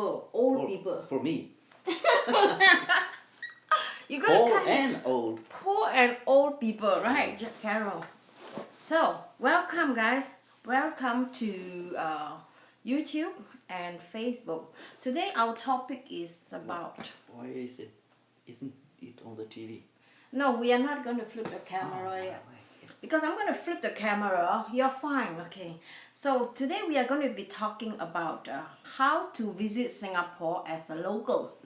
people, old people. For me. You gotta Poor come. and old. Poor and old people, right, Carol? So, welcome guys. Welcome to YouTube and Facebook. Today our topic is about... Why isn't it on the TV? No, we are not going to flip the camera yet. Because I'm going to flip the camera. You're fine, okay. So today we are going to be talking about how to visit Singapore as a local.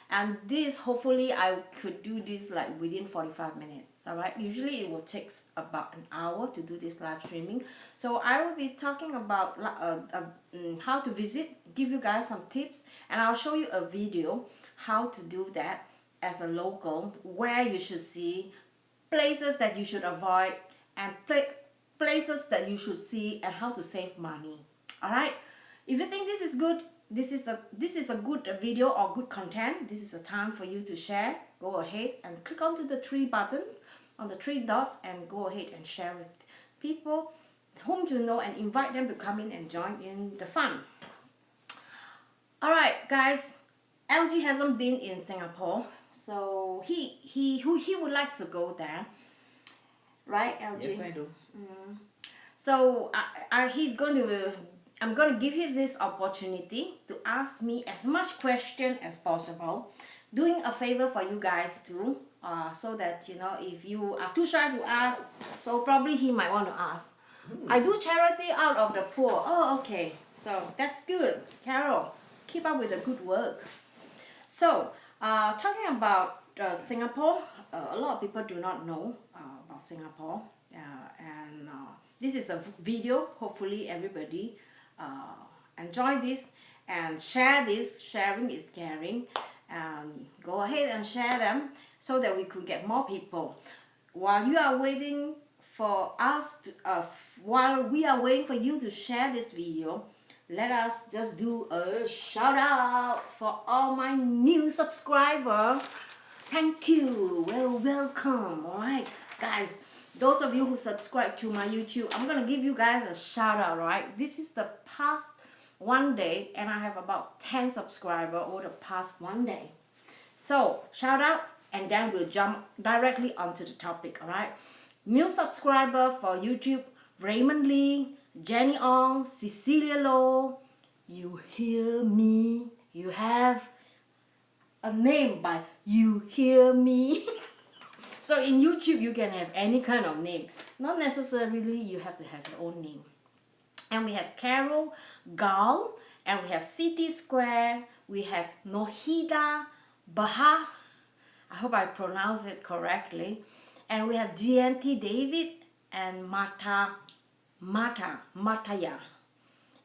And this, hopefully I could do this like within 45 minutes, alright? Usually it will take about an hour to do this live streaming. So I will be talking about how to visit, give you guys some tips, and I'll show you a video how to do that as a local, where you should see, places that you should avoid, and places that you should see, and how to save money. Alright? If you think this is good, this is a good video or good content, this is a time for you to share. Go ahead and click onto the three buttons, on the three dots, and go ahead and share with people whom to know and invite them to come in and join in the fun. Alright guys, LG hasn't been in Singapore, so he would like to go there, right, LG? Yes, I do. So I'm going to give you this opportunity to ask me as much question as possible, doing a favor for you guys too, so that, you know, if you are too shy to ask, so probably he might want to ask. I do charity out of the poor. Oh, okay, so that's good. Carol, keep up with the good work. So, talking about Singapore, a lot of people do not know about Singapore, and this is a video. Hopefully everybody enjoy this and share this. Sharing is caring, and go ahead and share them so that we could get more people. While you are waiting for us to, while we are waiting for you to share this video, let us just do a shout out for all my new subscribers. Thank you. Well, welcome. Alright, guys. Those of you who subscribe to my YouTube, I'm going to give you guys a shout out, right? This is the past one day, and I have about 10 subscribers over the past one day. So, shout out, and then we'll jump directly onto the topic, alright? New subscriber for YouTube, Raymond Lee, Jenny Ong, Cecilia Low. You hear me? You have a name by You Hear Me. So in YouTube you can have any kind of name. Not necessarily you have to have your own name. And we have Carol Gal, and we have City Square, we have Nohida Baha. I hope I pronounce it correctly. And we have GNT David and Mataya,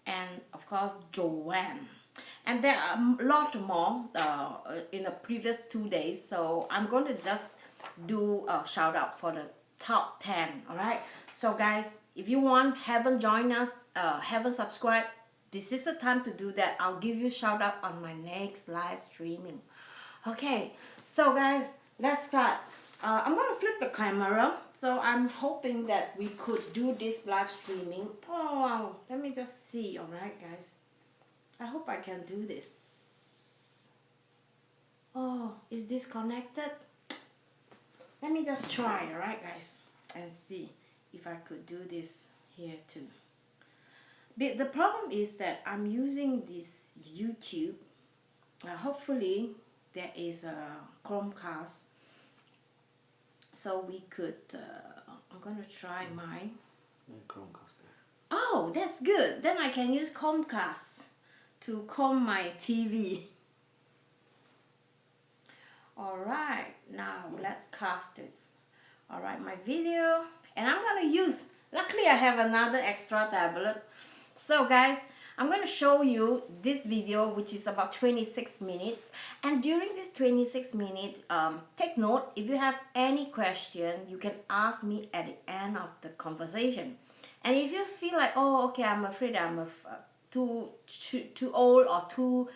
and of course Joanne. And there are a lot more in the previous 2 days, so I'm going to just do a shout out for the top 10. Alright, so guys, if you haven't joined us, haven't subscribed, this is the time to do that. I'll give you shout out on my next live streaming. Okay, so guys, let's start. I'm going to flip the camera, so I'm hoping that we could do this live streaming. Oh wow, let me just see. Alright guys, I hope I can do this. Oh, is this connected? Let me just try, alright guys, and see if I could do this here too. But the problem is that I'm using this YouTube. Hopefully there is a Chromecast, so we could, I'm going to try mine. Chromecast. Oh, that's good. Then I can use Chromecast to comb my TV. Alright, now let's cast it. Alright, my video. And I'm going to use, luckily I have another extra tablet. So guys, I'm going to show you this video, which is about 26 minutes. And during this 26 minutes, take note, if you have any question, you can ask me at the end of the conversation. And if you feel like, oh, okay, I'm afraid I'm too old or too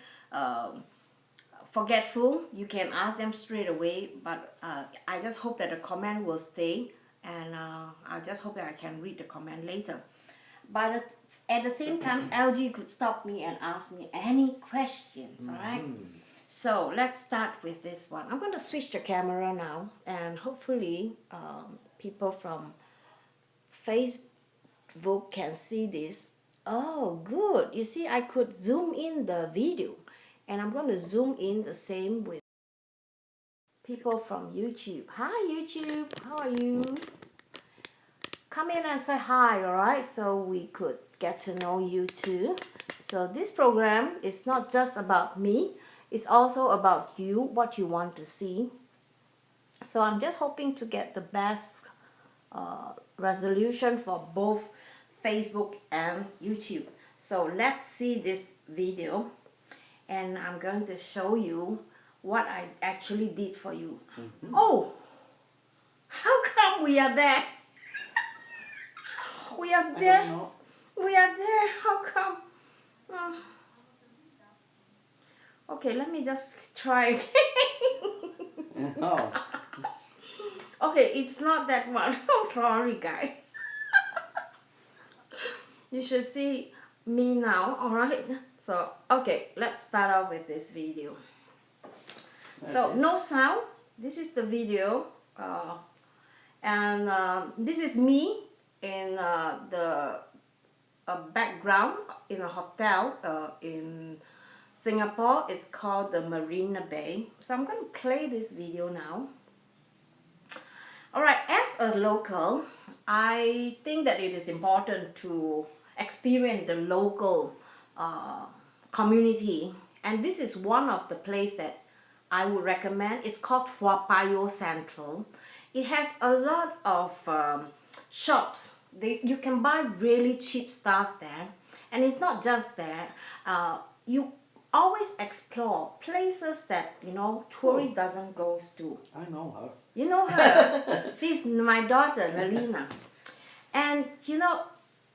forgetful, you can ask them straight away. But I just hope that the comment will stay, and I just hope that I can read the comment later. but at the same time, LG could stop me and ask me any questions, alright? So let's start with this one. I'm going to switch the camera now, and hopefully people from Facebook can see this. Oh, good. You see, I could zoom in the video, and I'm going to zoom in the same with people from YouTube. Hi, YouTube. How are you? Come in and say hi, alright? So we could get to know you too. So this program is not just about me, it's also about you, what you want to see. So I'm just hoping to get the best resolution for both Facebook and YouTube. So let's see this video, and I'm going to show you what I actually did for you. Oh, how come we are there? We are there. We are there. How come? Okay, let me just try. Oh. Okay, it's not that one. I'm sorry, guys. You should see me now, alright? So, okay, let's start off with this video. So, no sound. This is the video. And this is me in the background in a hotel in Singapore. It's called the Marina Bay. So I'm going to play this video now. Alright, as a local, I think that it is important to experience the local community, and this is one of the places that I would recommend. It's called Huapayo Central. It has a lot of shops. You can buy really cheap stuff there, and it's not just there. You always explore places that tourists doesn't go to. I know her. You know her. She's my daughter, Lalina. And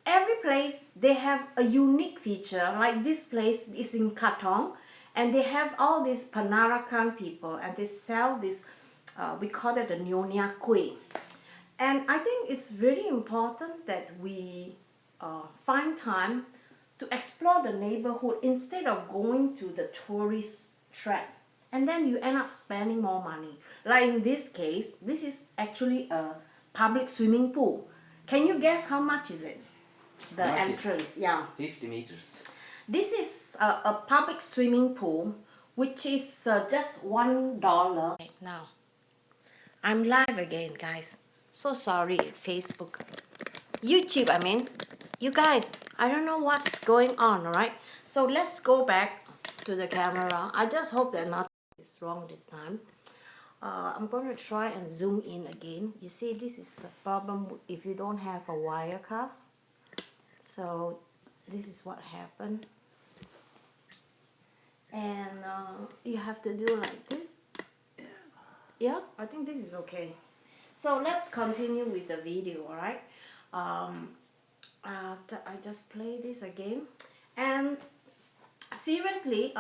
every place they have a unique feature. Like this place is in Katong, and they have all these Panarakan people, and they sell this, we call it the Nyonya Kueh. And I think it's really important that we find time to explore the neighborhood instead of going to the tourist trap. And then you end up spending more money. Like in this case, this is actually a public swimming pool. Can you guess how much is it? The entrance, yeah. 50 meters. This is a public swimming pool, which is just $1. Okay, now, I'm live again, guys. So sorry, Facebook. YouTube, I mean. You guys, I don't know what's going on, alright? So let's go back to the camera. I just hope that nothing is wrong this time. I'm going to try and zoom in again. You see, this is a problem if you don't have a Wirecast. So this is what happened. And you have to do like this. Yeah, I think this is okay. So let's continue with the video, alright? I just play this again. And seriously,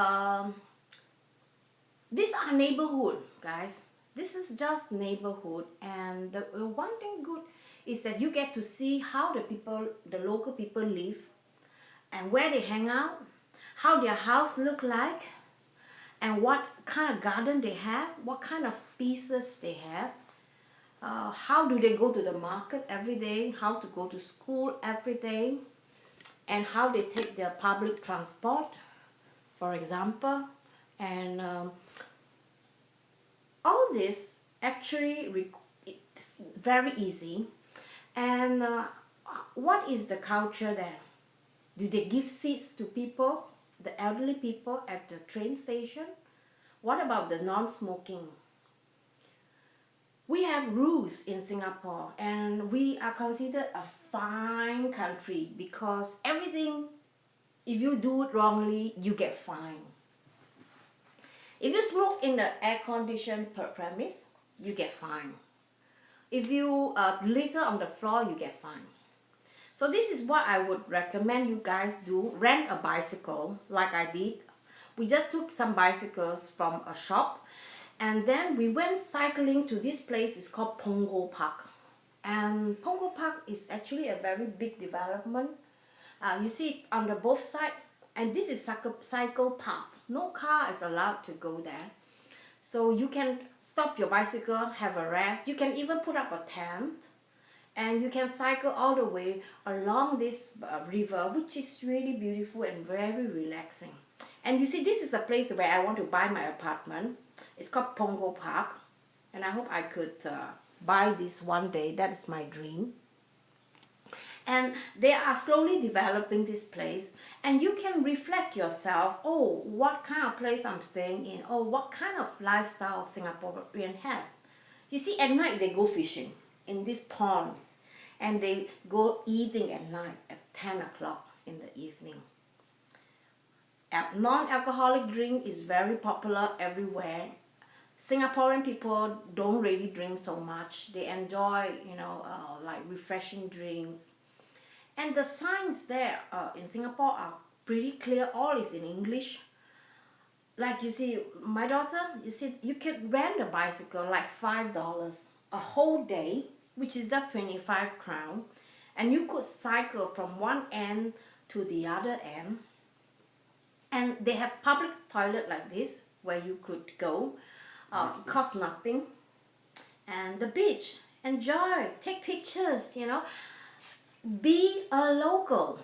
these are neighborhood, guys. This is just neighborhood, and the one thing good is that you get to see how the local people live, and where they hang out, how their house look like, and what kind of garden they have, what kind of species they have, how do they go to the market every day, how to go to school every day, and how they take their public transport, for example. And all this actually it's very easy. And what is the culture there? Do they give seats to people, the elderly people at the train station? What about the non-smoking? We have rules in Singapore, and we are considered a fine country because everything, if you do it wrongly, you get fined. If you smoke in the air-conditioned premise, you get fined. If you litter on the floor, you get fined. So this is what I would recommend you guys do. Rent a bicycle, like I did. We just took some bicycles from a shop, and then we went cycling to this place. It's called Punggol Park. And Punggol Park is actually a very big development. You see on the both side, and this is cycle path. No car is allowed to go there. So you can stop your bicycle, have a rest. You can even put up a tent, and you can cycle all the way along this river, which is really beautiful and very relaxing. And you see, this is a place where I want to buy my apartment. It's called Pongo Park, and I hope I could buy this one day. That is my dream. And they are slowly developing this place, and you can reflect yourself, oh, what kind of place I'm staying in, oh, what kind of lifestyle Singaporean have. You see, at night they go fishing in this pond, and they go eating at night at 10 o'clock in the evening. Non-alcoholic drink is very popular everywhere. Singaporean people don't really drink so much. They enjoy, like refreshing drinks. And the signs there in Singapore are pretty clear. All is in English. Like you see, my daughter, you see, you could rent a bicycle like $5 a whole day, which is just 25 crown. And you could cycle from one end to the other end. And they have public toilet like this where you could go. It costs nothing. And the beach, enjoy, take pictures, be a local.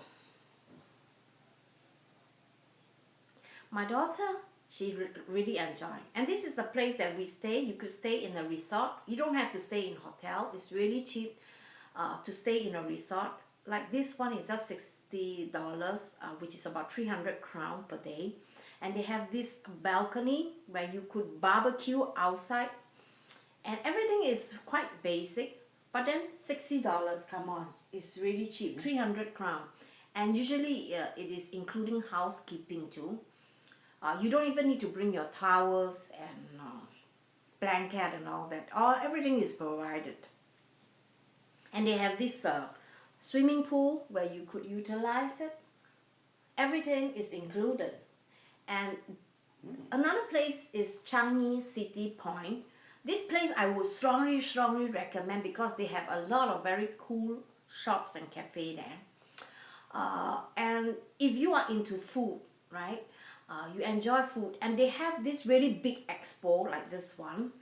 My daughter, she really enjoyed. And this is the place that we stay. You could stay in a resort. You don't have to stay in hotel. It's really cheap to stay in a resort. Like this one is just $60, which is about 300 crown per day. And they have this balcony where you could barbecue outside. And everything is quite basic. But then $60, come on, it's really cheap, 300 crown. And usually it is including housekeeping too. You don't even need to bring your towels and blanket and all that. Everything is provided. And they have this swimming pool where you could utilize it. Everything is included. And another place is Changi City Point. This place I would strongly recommend because they have a lot of very cool shops and cafe there. And if you are into food, right, you enjoy food, and they have this really big expo like this one.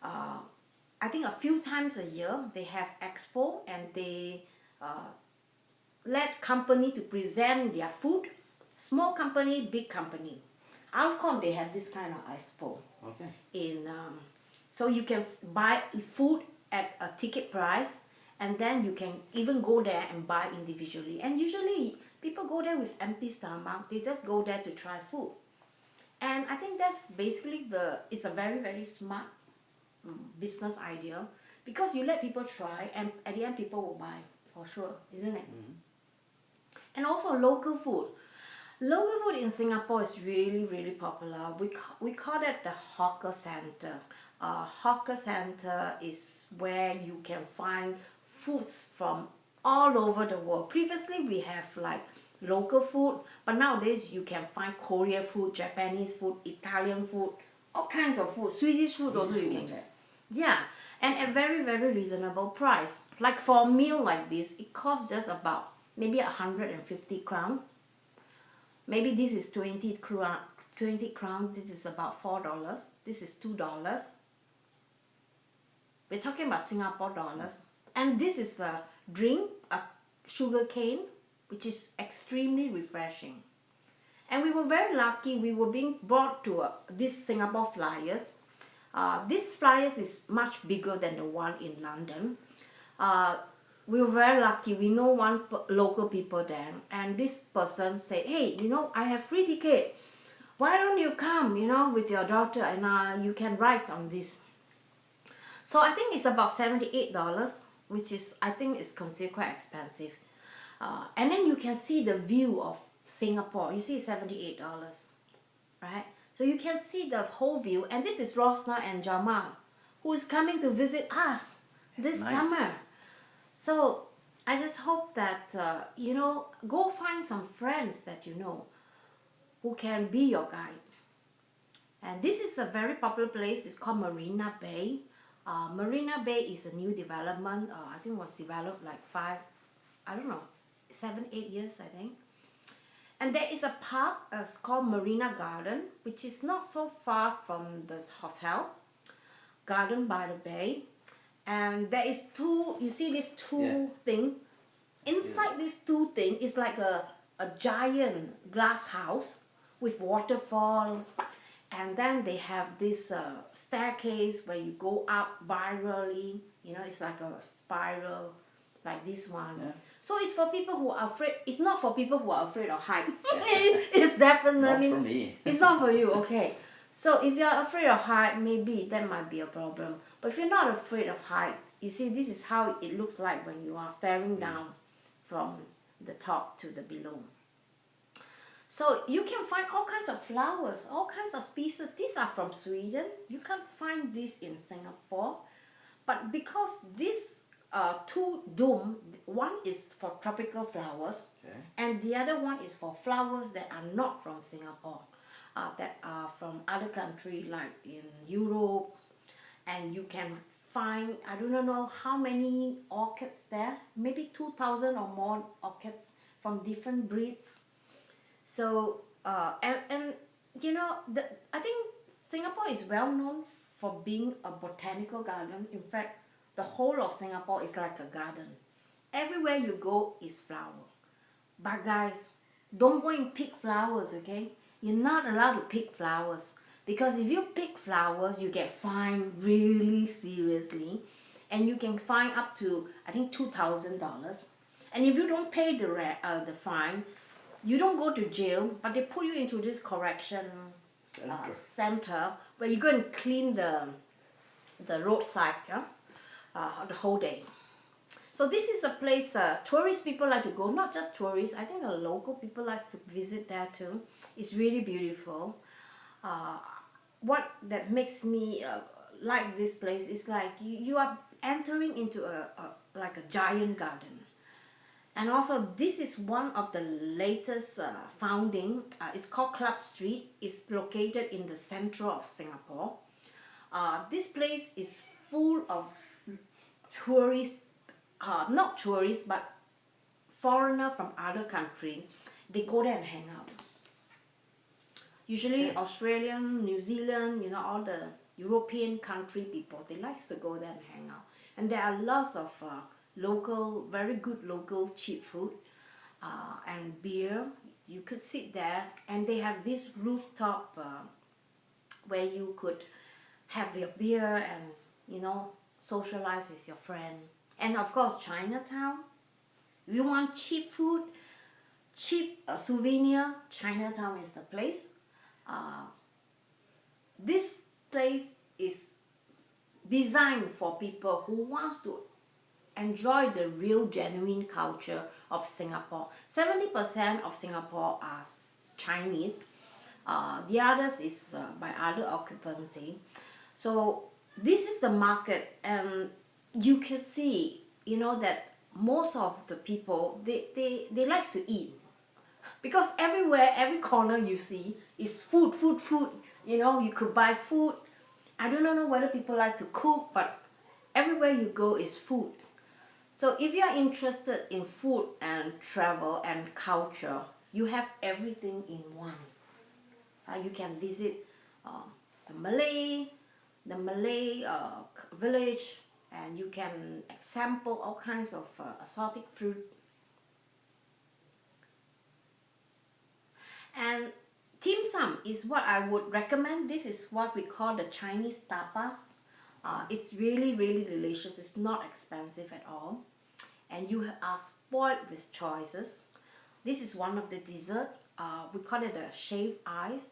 I think a few times a year they have expo, and they let company to present their food. Small company, big company. Alcon, they have this kind of expo. Okay. So you can buy food at a ticket price, and then you can even go there and buy individually. And usually people go there with empty stomach. They just go there to try food. And I think that's basically it's a very, very smart business idea, because you let people try, and at the end people will buy for sure, isn't it? Mm-hmm. And also local food. Local food in Singapore is really, really popular. We call it the hawker center. Hawker center is where you can find foods from all over the world. Previously we have like local food, but nowadays you can find Korean food, Japanese food, Italian food, all kinds of food. Swedish food also you can get. Yeah, and at very, very reasonable price. Like for a meal like this, it costs just about maybe 150 crown. Maybe this is 20 crown. This is about $4. This is $2. We're talking about Singapore dollars. And this is a drink, a sugar cane, which is extremely refreshing. And we were very lucky. We were being brought to this Singapore Flyers. This Flyers is much bigger than the one in London. We were very lucky. We know one local people there, and this person said, hey, I have free ticket. Why don't you come, with your daughter, and you can write on this. So I think it's about $78, which is, I think it's considered quite expensive. And then you can see the view of Singapore. You see $78, right? So you can see the whole view. And this is Rosna and Jamal, who is coming to visit us this summer. So I just hope that, go find some friends that you know who can be your guide. And this is a very popular place. It's called Marina Bay. Marina Bay is a new development. I think it was developed like 7-8 years, I think. And there is a park, it's called Marina Garden, which is not so far from the hotel, Garden by the Bay. And there is two, you see these two thing. Inside these two thing is like a giant glass house with waterfall. And then they have this staircase where you go up virally. You know, it's like a spiral, like this one. Yeah. So it's for people who are afraid. It's not for people who are afraid of height. It's definitely not for me. It's not for you, okay. So if you're afraid of height, maybe that might be a problem. But if you're not afraid of height, you see, this is how it looks like when you are staring down from the top to the below. So you can find all kinds of flowers, all kinds of species. These are from Sweden. You can't find this in Singapore. But because these two dome, one is for tropical flowers, and the other one is for flowers that are not from Singapore, that are from other countries like in Europe. And you can find, I don't know how many orchids there, maybe 2,000 or more orchids from different breeds. So, and you know, I think Singapore is well known for being a botanical garden. In fact, the whole of Singapore is like a garden. Everywhere you go is flower. But guys, don't go and pick flowers, okay? You're not allowed to pick flowers. Because if you pick flowers, you get fined really seriously. And you can fine up to, I think, $2,000. And if you don't pay the fine, you don't go to jail, but they put you into this correction center where you go and clean the roadside the whole day. So this is a place tourist people like to go, not just tourists. I think the local people like to visit there too. It's really beautiful. What that makes me like this place is like you are entering into like a giant garden. And also this is one of the latest founding. It's called Club Street. It's located in the center of Singapore. This place is full of tourists, not tourists but foreigners from other countries. They go there and hang out. Usually Australian, New Zealand, you know, all the European country people, they like to go there and hang out. And there are lots of local, very good local cheap food and beer. You could sit there, and they have this rooftop where you could have your beer and, you know, socialize with your friend. And of course, Chinatown. If you want cheap food, cheap souvenir, Chinatown is the place. This place is designed for people who wants to enjoy the real genuine culture of Singapore. 70% of Singapore are Chinese. The others is by other occupancy. So this is the market, and you can see, you know, that most of the people, they like to eat. Because everywhere, every corner you see is food. You know, you could buy food. I don't know whether people like to cook, but everywhere you go is food. So if you are interested in food and travel and culture, you have everything in one. You can visit the Malay village, and you can sample all kinds of exotic fruit. And dim sum is what I would recommend. This is what we call the Chinese tapas. It's really, really delicious. It's not expensive at all. And you are spoiled with choices. This is one of the dessert. We call it a shaved ice.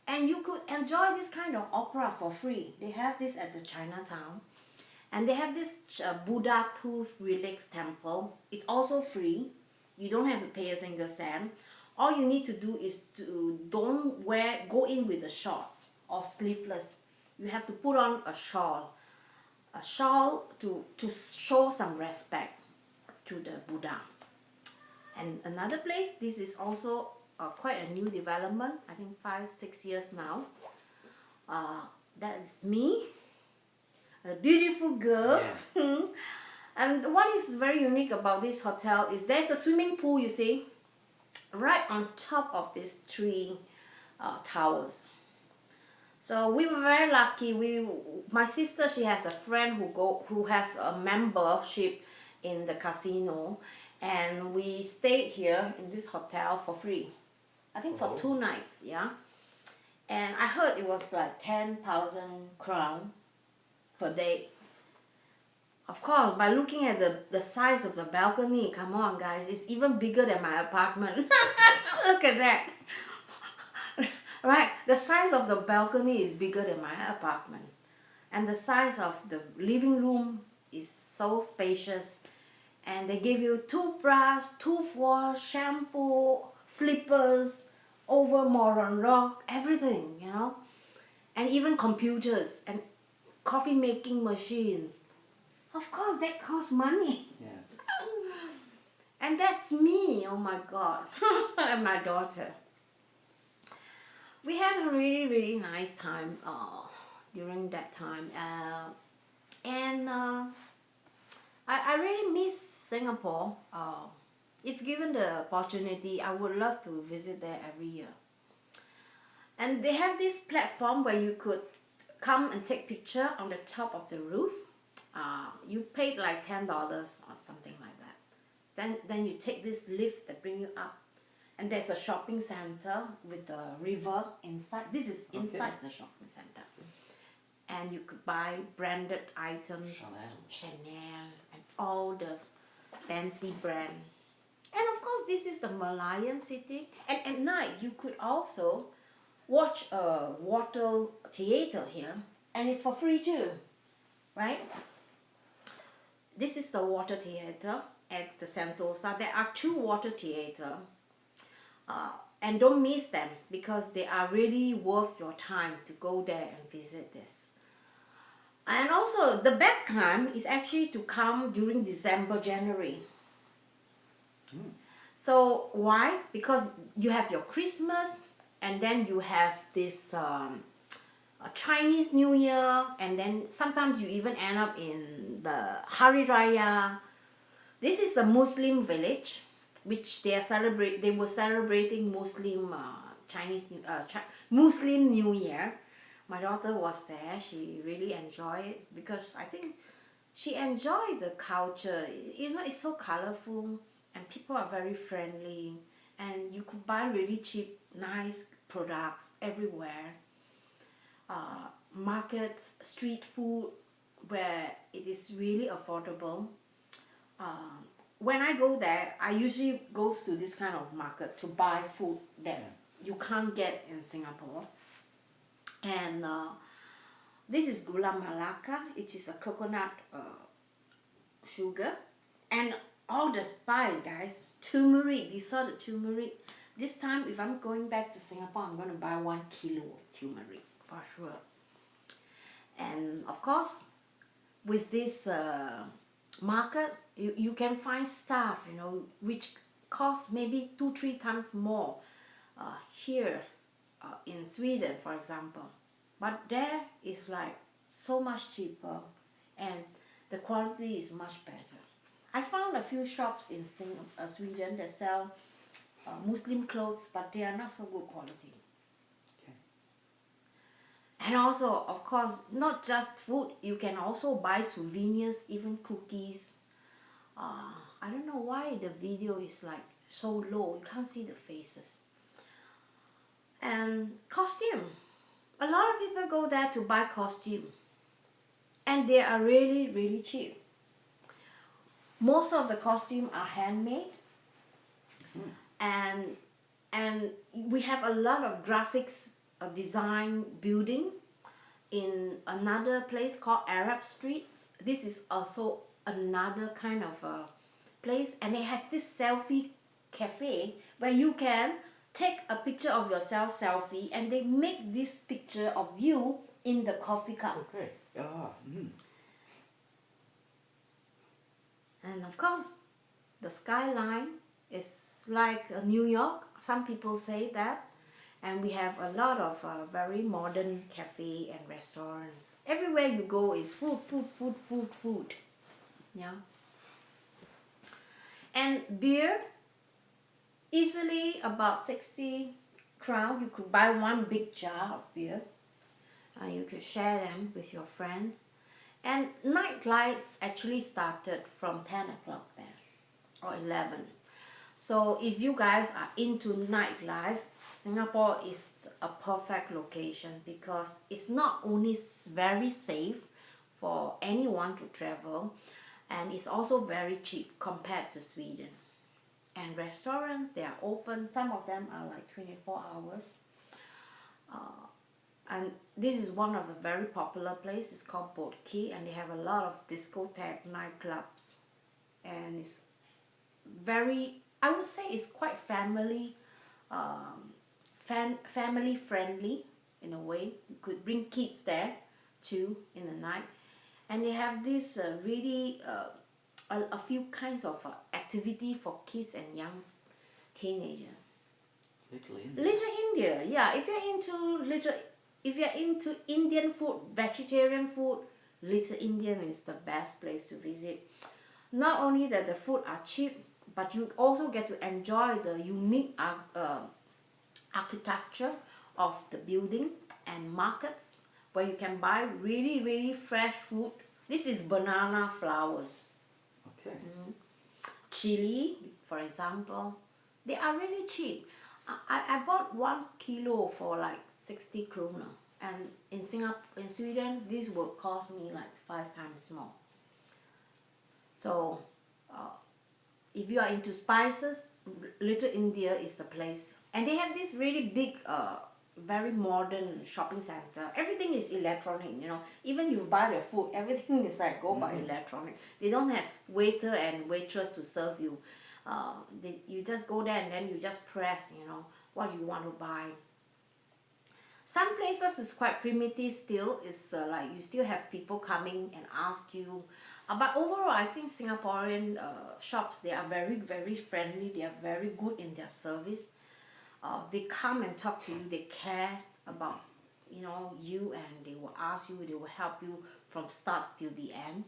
And you could enjoy this kind of opera for free. They have this at the Chinatown. And they have this Buddha Tooth Relics Temple. It's also free. You don't have to pay a single cent. All you need to do is to don't go in with the shorts or sleeveless. You have to put on a shawl to show some respect to the Buddha. And another place, this is also quite a new development, I think 5-6 years now. That is me, a beautiful girl. And what is very unique about this hotel is there's a swimming pool, you see, right on top of these three towers. So we were very lucky. My sister, she has a friend who has a membership in the casino, and we stayed here in this hotel for free. I think for 2 nights, yeah. And I heard it was like 10,000 crown per day. Of course, by looking at the size of the balcony, come on guys, it's even bigger than my apartment. Look at that. Right, the size of the balcony is bigger than my apartment. And the size of the living room is so spacious. And they give you toothbrush, toothwash, shampoo, slippers, over modern rock, everything, you know. And even computers and coffee making machine. Of course, that costs money. Yes. And that's me, oh my God, and my daughter. We had a really, really nice time during that time. I really miss Singapore. If given the opportunity, I would love to visit there every year. And they have this platform where you could come and take picture on the top of the roof. You paid like $10 or something like that. Then you take this lift that bring you up. And there's a shopping center with a river inside. This is inside the shopping center. And you could buy branded items, Chanel and all the fancy brand. And of course, this is the Malayan city. And at night, you could also watch a water theater here. And it's for free too, right? This is the water theater at the Sentosa. There are 2 water theaters. And don't miss them because they are really worth your time to go there and visit this. And also the best time is actually to come during December, January. So why? Because you have your Christmas and then you have this Chinese New Year, and then sometimes you even end up in the Hari Raya. This is a Muslim village, which they were celebrating Muslim Muslim New Year. My daughter was there. She really enjoyed it because I think she enjoyed the culture. You know, it's so colorful and people are very friendly, and you could buy really cheap, nice products everywhere. Markets, street food, where it is really affordable. When I go there, I usually go to this kind of market to buy food that you can't get in Singapore. And this is gula melaka. It is a coconut sugar, and all the spice, guys. Turmeric. You saw the turmeric. This time, if I'm going back to Singapore, I'm going to buy 1 kilo of turmeric for sure. And of course, with this market, you can find stuff, you know, which costs maybe 2-3 times more here in Sweden, for example. But there is like so much cheaper, and the quality is much better. I found a few shops in Sweden that sell Muslim clothes, but they are not so good quality. And also, of course, not just food, you can also buy souvenirs, even cookies. I don't know why the video is like so low, you can't see the faces. And costume. A lot of people go there to buy costume. And they are really, really cheap. Most of the costume are handmade. And we have a lot of graphics design building in another place called Arab Streets. This is also another kind of place, and they have this selfie cafe where you can take a picture of yourself selfie, and they make this picture of you in the coffee cup. Okay. And of course, the skyline is like New York. Some people say that. And we have a lot of very modern cafe and restaurant. Everywhere you go is food, food, food, food, food. Yeah. And beer, easily about 60 crown. You could buy one big jar of beer. You could share them with your friends. And nightlife actually started from 10 o'clock there, or 11. So if you guys are into nightlife, Singapore is a perfect location because it's not only very safe for anyone to travel, and it's also very cheap compared to Sweden. And restaurants, they are open. Some of them are like 24 hours. And this is one of the very popular places. It's called Boat Quay, and they have a lot of discotheque nightclubs. And it's very, I would say it's quite family family friendly in a way. You could bring kids there too in the night. And they have this really a few kinds of activity for kids and young teenagers. Little India. Little India, yeah. If you're into Indian food, vegetarian food, Little Indian is the best place to visit. Not only that the food are cheap, but you also get to enjoy the unique architecture of the building and markets where you can buy really, really fresh food. This is banana flowers. Okay. Chili, for example, they are really cheap. I bought 1 kilo for like 60 kroner, and in Sweden, this will cost me like 5 times more. So, if you are into spices, Little India is the place. And they have this really big, very modern shopping center. Everything is electronic, you know. Even you buy the food, everything is like go by electronic. They don't have waiter and waitress to serve you. You just go there and then you just press, you know, what you want to buy. Some places is quite primitive still. It's like you still have people coming and ask you. But overall, I think Singaporean shops, they are very, very friendly. They are very good in their service. They come and talk to you. They care about, you know, you, and they will ask you. They will help you from start till the end.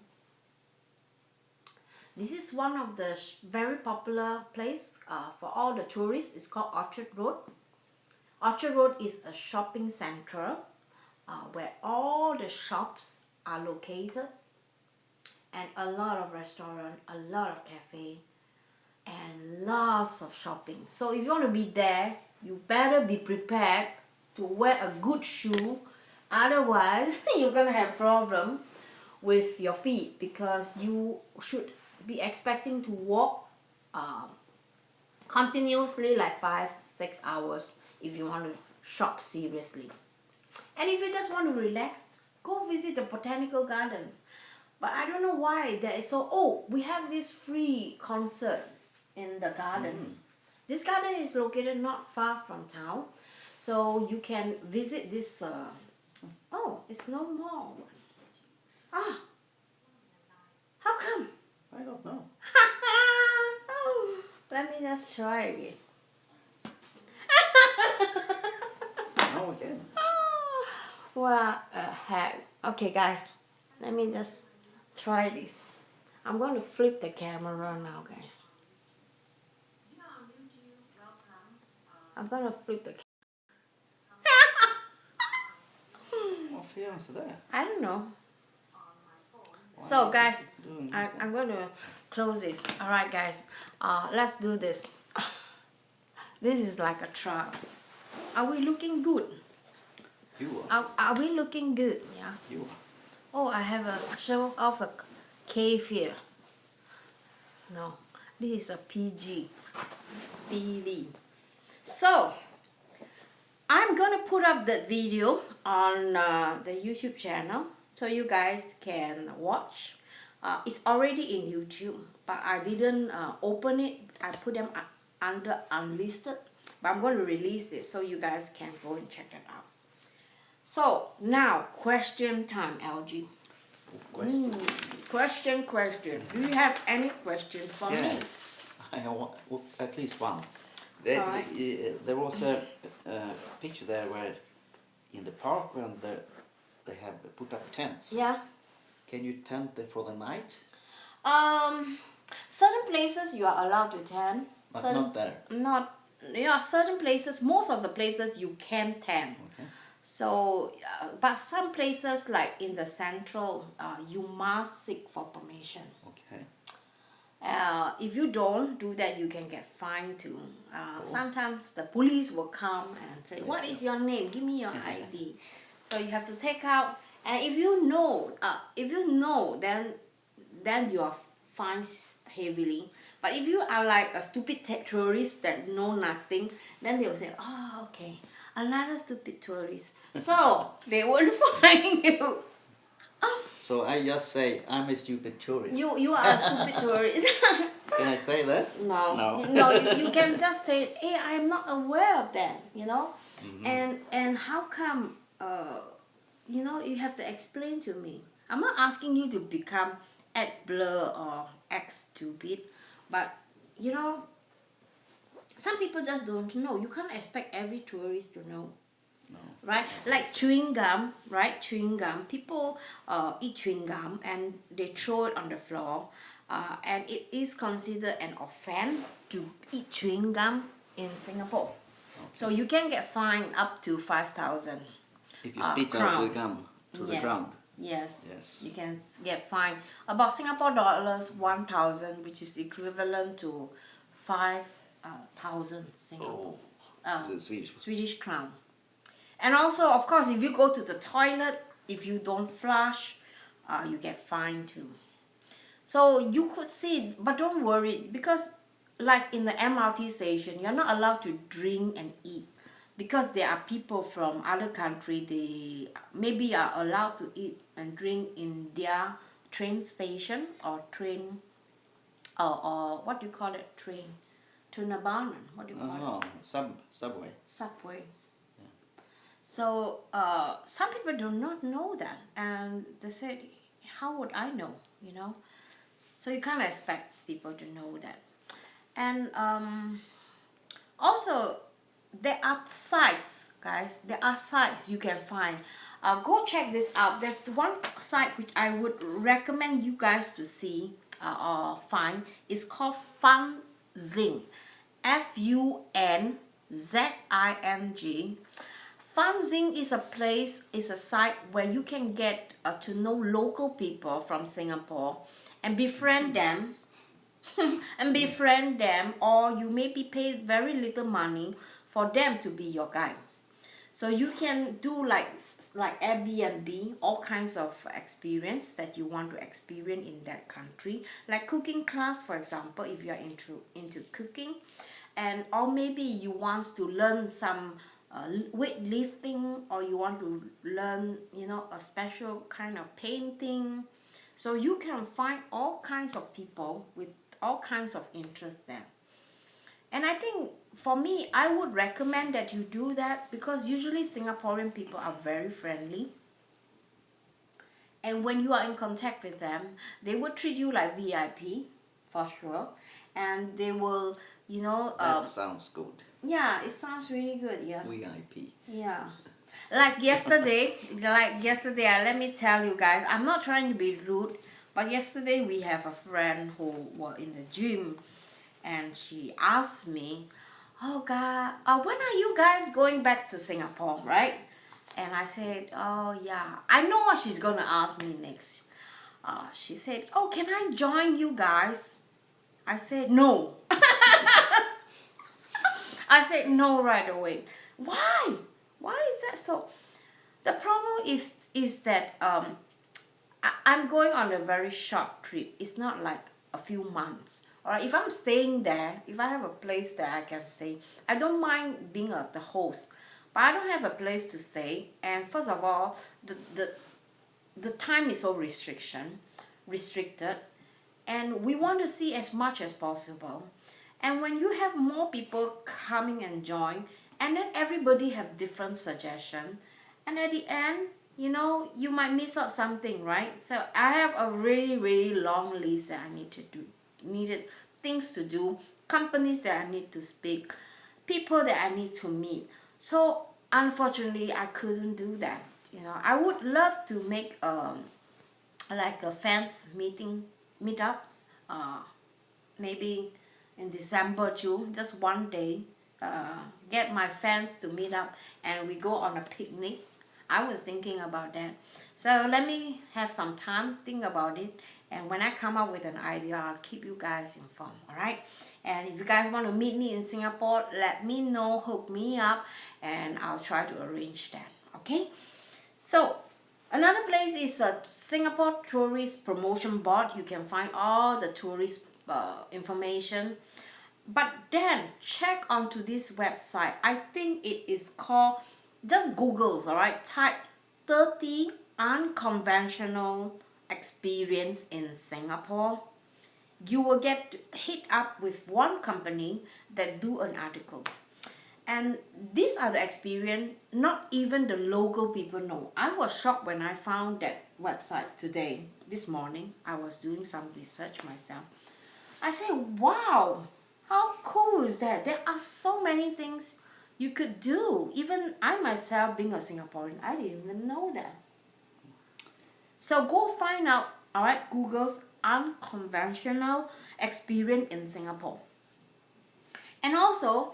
This is one of the very popular place for all the tourists. It's called Orchard Road. Orchard Road is a shopping center where all the shops are located, and a lot of restaurants, a lot of cafe, and lots of shopping. So if you want to be there, you better be prepared to wear a good shoe. Otherwise, you're gonna have problem with your feet, because you should be expecting to walk continuously like 5-6 hours if you want to shop seriously. And if you just want to relax, go visit the botanical garden. But I don't know why there is so, oh, we have this free concert in the garden. This garden is located not far from town, so you can visit this. Oh, it's no more. Ah, how come? I don't know. Oh, let me just try again. No, again. What a heck. Okay, guys, let me just try this. I'm going to flip the camera now, guys. I'm going to flip the camera. Varför gör han sådär? I don't know. Why So is guys, he doing I'm going to close this. Alright guys, let's do this. This is like a trial. Are we looking good? You are. Are we looking good? Yeah. You are. Oh, I have a show of a cave here. No, this is a PG TV. So, I'm gonna put up that video on the YouTube channel so you guys can watch. It's already in YouTube, but I didn't open it. I put them under unlisted, but I'm going to release it so you guys can go and check it out. So now, question time, LG. Question. Question. Do you have any questions for me? I want at least one. Alright. There was a picture there where in the park when they have put up tents. Yeah. Can you tent there for the night? Certain places you are allowed to tan. But certain, not there. Not, yeah, certain places, most of the places you can tan. Okay. So, but some places like in the central, you must seek for permission. Okay. If you don't do that, you can get fined too. Sometimes the police will come and say, "What is your name? Give me your ID." So you have to take out. And if you know, then you are fined heavily. But if you are like a stupid tourist that know nothing, then they will say, "Oh, okay, another stupid tourist." So they won't fine you. So I just say I'm a stupid tourist. You are a stupid tourist. Can I say that? No, No. no. You can just say, "Hey, I am not aware of that," you know. And how come? You know, you have to explain to me. I'm not asking you to become act blur or act stupid, but you know, some people just don't know. You can't expect every tourist to know. No. Right, like chewing gum, right? Chewing gum. People eat chewing gum and they throw it on the floor, and it is considered an offense to eat chewing gum in Singapore. So you can get fined up to 5,000. If you spit out crown. the gum to the Yes. ground. Yes. Yes. You can get fined about Singapore dollars 1,000, which is equivalent to 5,000 Singapore. The Swedish. Swedish crown. And also, of course, if you go to the toilet, if you don't flush, you get fined too. So you could see, but don't worry, because like in the MRT station, you're not allowed to drink and eat, because there are people from other country, they maybe are allowed to eat and drink in their train station or train, or what do you call it, train, tunabanan, what do you call it? Subway. Subway. So some people do not know that, and they said, "How would I know?" You know, so you can't expect people to know that. And also, there are sites, guys. There are sites you can find. Go check this out. There's one site which I would recommend you guys to see or find. It's called Funzing, Funzing. Funzing is a place, is a site where you can get to know local people from Singapore and befriend them, or you maybe pay very little money for them to be your guide. So you can do like Airbnb, all kinds of experience that you want to experience in that country, like cooking class, for example, if you are into cooking, and or maybe you want to learn some weightlifting, or you want to learn, you know, a special kind of painting. So you can find all kinds of people with all kinds of interests there. And I think for me, I would recommend that you do that, because usually Singaporean people are very friendly. And when you are in contact with them, they will treat you like VIP for sure. And they will, you know. That sounds good. Yeah, it sounds really good, yeah. VIP. Yeah. Like yesterday, let me tell you guys, I'm not trying to be rude, but yesterday we have a friend who was in the gym, and she asked me, "Oh God, when are you guys going back to Singapore, right?" And I said, "Oh yeah, I know what she's gonna ask me next." She said, "Oh, can I join you guys?" I said, "No." I said no right away. Why? Why is that so? The problem is that I'm going on a very short trip. It's not like a few months. Or if I'm staying there, if I have a place that I can stay, I don't mind being the host. But I don't have a place to stay. And first of all, the time is so restricted, and we want to see as much as possible. And when you have more people coming and join, and then everybody have different suggestion, and at the end, you know, you might miss out something, right? So I have a really, really long list that I need to do, needed things to do, companies that I need to speak, people that I need to meet. So unfortunately, I couldn't do that. You know, I would love to make like a fans meetup, maybe in December, June, just one day, get my friends to meet up and we go on a picnic. I was thinking about that. So let me have some time, think about it. And when I come up with an idea, I'll keep you guys informed, all right? And if you guys want to meet me in Singapore, let me know, hook me up, and I'll try to arrange that, okay? So, another place is a Singapore Tourist Promotion Board. You can find all the tourist information. But then, check onto this website. I think it is called, just Google's, all right? Type 30 unconventional experience in Singapore. You will get hit up with one company that do an article. And these are the experience not even the local people know. I was shocked when I found that website today, this morning. I was doing some research myself. I said, wow, how cool is that? There are so many things you could do. Even I myself, being a Singaporean, I didn't even know that. So go find out, all right, Google's unconventional experience in Singapore. And also,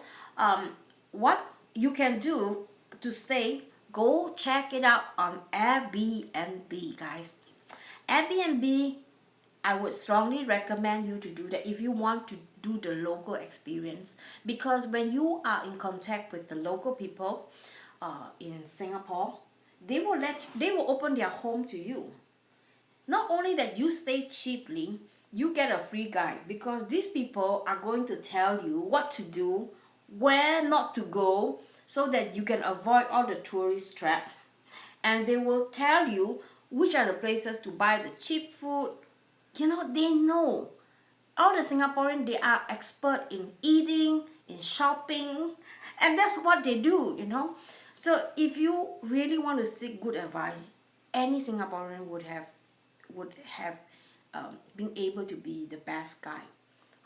what you can do to stay, go check it out on Airbnb, guys. Airbnb, I would strongly recommend you to do that if you want to do the local experience, because when you are in contact with the local people in Singapore, they will open their home to you. Not only that you stay cheaply, you get a free guide, because these people are going to tell you what to do, where not to go, so that you can avoid all the tourist trap. And they will tell you which are the places to buy the cheap food. You know, they know. All the Singaporeans, they are expert in eating, in shopping, and that's what they do, you know. So if you really want to seek good advice, any Singaporean would have been able to be the best guide.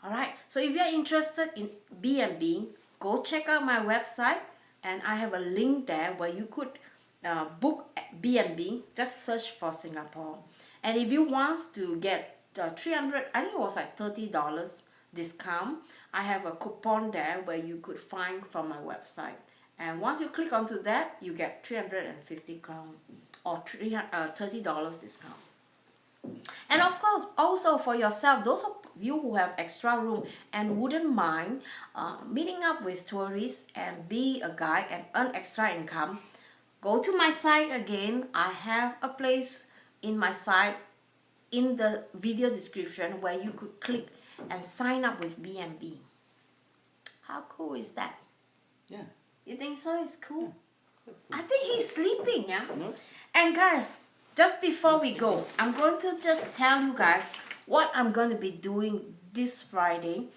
All right. So if you're interested in B&B, go check out my website, and I have a link there where you could book B&B. Just search for Singapore. And if you want to get 300, I think it was like $30 discount, I have a coupon there where you could find from my website. And once you click onto that, you get 350 crown or $30 discount. And of course, also for yourself, those of you who have extra room and wouldn't mind meeting up with tourists and be a guide and earn extra income, go to my site again. I have a place in my site in the video description where you could click and sign up with B&B. How cool is that? Yeah. You think so? It's cool? Yeah, that's cool. I think he's sleeping, yeah? No? And guys, just before we go, I'm going to just tell you guys what I'm going to be doing this Friday.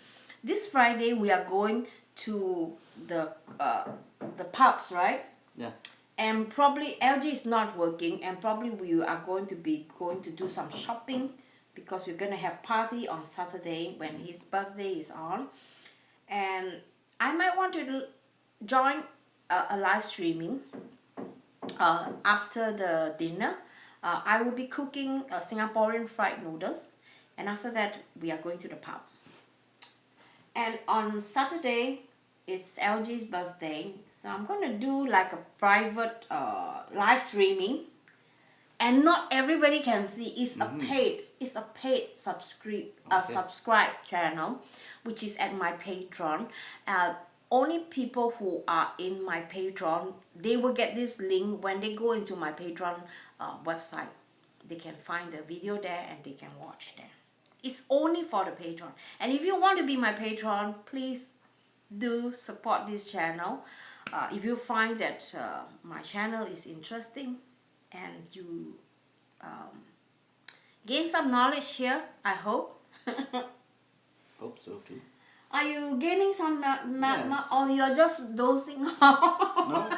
This Friday we are going to the pubs, right? Yeah. And probably LG is not working, and probably we are going to be going to do some shopping, because we're going to have party on Saturday when his birthday is on. And I might want to join a live streaming after the dinner. I will be cooking Singaporean fried noodles, and after that we are going to the pub. And on Saturday it's LG's birthday, so I'm going to do like a private live streaming, and not everybody can see. It's a paid subscribe channel, which is at my Patreon. Only people who are in my Patreon, they will get this link when they go into my Patreon website. They can find the video there and they can watch there. It's only for the Patreon. And if you want to be my Patreon, please do support this channel. If you find that my channel is interesting and you gain some knowledge here, I hope. Hope so too. Are you gaining some Yes. or you're just dozing off? No?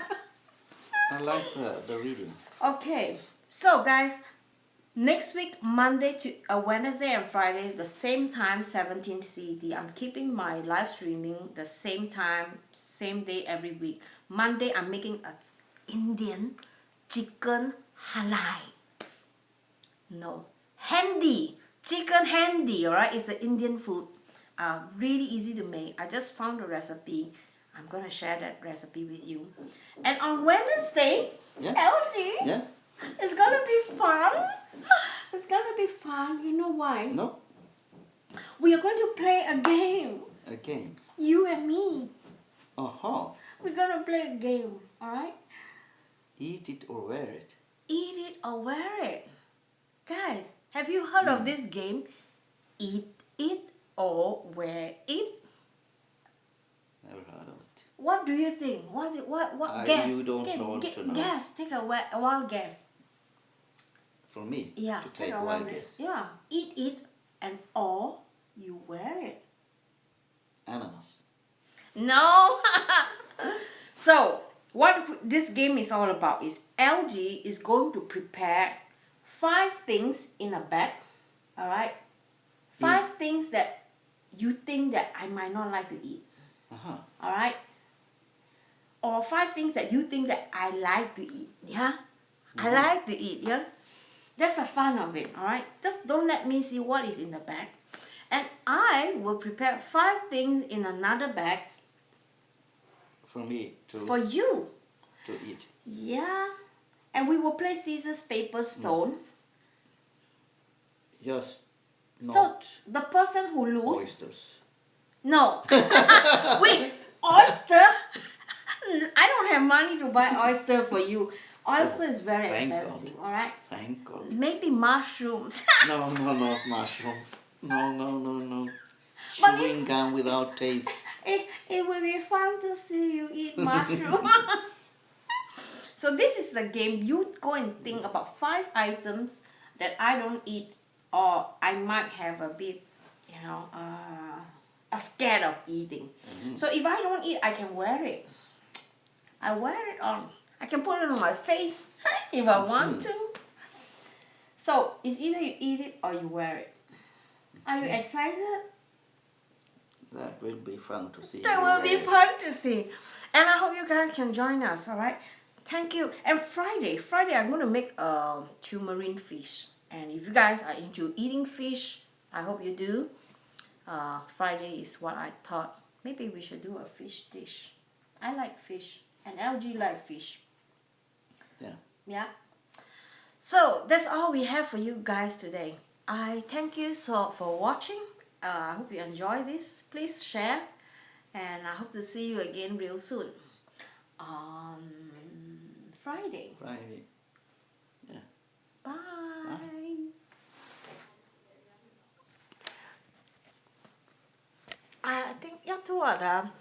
I like the reading. Okay, so guys, next week, Monday to Wednesday and Friday, the same time, 17 CET. I'm keeping my live streaming the same time, same day every week. Monday, I'm making a Indian chicken halai. No, handy chicken handy. Alright, it's an Indian food. Really easy to make. I just found the recipe. I'm gonna share that recipe with you. And on Wednesday, Yeah. LG, Yeah. it's gonna be fun. It's gonna be fun. You know why? No. We are going to play a game. A game. You and me. Aha. We're gonna play a game. All right. Eat it or wear it. Eat it or wear it. Guys, have you heard of this game? Eat it or wear it? Never heard of it. What do you think? What guess? You don't want to know. Guess. Take a wild guess. For me. Yeah. To take a a wild guess. guess. Yeah. Eat it and or you wear it. Ananas. No. So what this game is all about is LG is going to prepare 5 things in a bag. All right. 5 things that you think that I might not like to eat. Uh-huh. All right. Or 5 things that you think that I like to eat. Yeah. I like to eat. Yeah. That's the fun of it. All right. Just don't let me see what is in the bag. And I will prepare 5 things in another bag For me to for you. to eat. Yeah. And we will play scissors, paper, stone. Just So not the person who loses. oysters. No. Wait, oyster? I don't have money to buy oyster for you. Oyster is very Thank expensive, God. alright? Thank God. Maybe mushrooms. No, not mushrooms. No. But Chewing gum without taste. it will be fun to see you eat mushroom. So this is a game. You go and think about 5 items that I don't eat or I might have a bit, a scared of eating. So if I don't eat, I can wear it. I wear it on. I can put it on my face if I want to. So it's either you eat it or you wear it. Are you excited? That will be fun to see. That you will wear be it. fun to see. And I hope you guys can join us, alright? Thank you. And Friday I'm going to make a turmeric fish. And if you guys are into eating fish, I hope you do. Friday is what I thought. Maybe we should do a fish dish. I like fish. And LG like fish. Yeah. Yeah. So that's all we have for you guys today. I thank you for watching. I hope you enjoy this. Please share. And I hope to see you again real soon. On Friday. Friday. Yeah. Bye. I think 一 2 à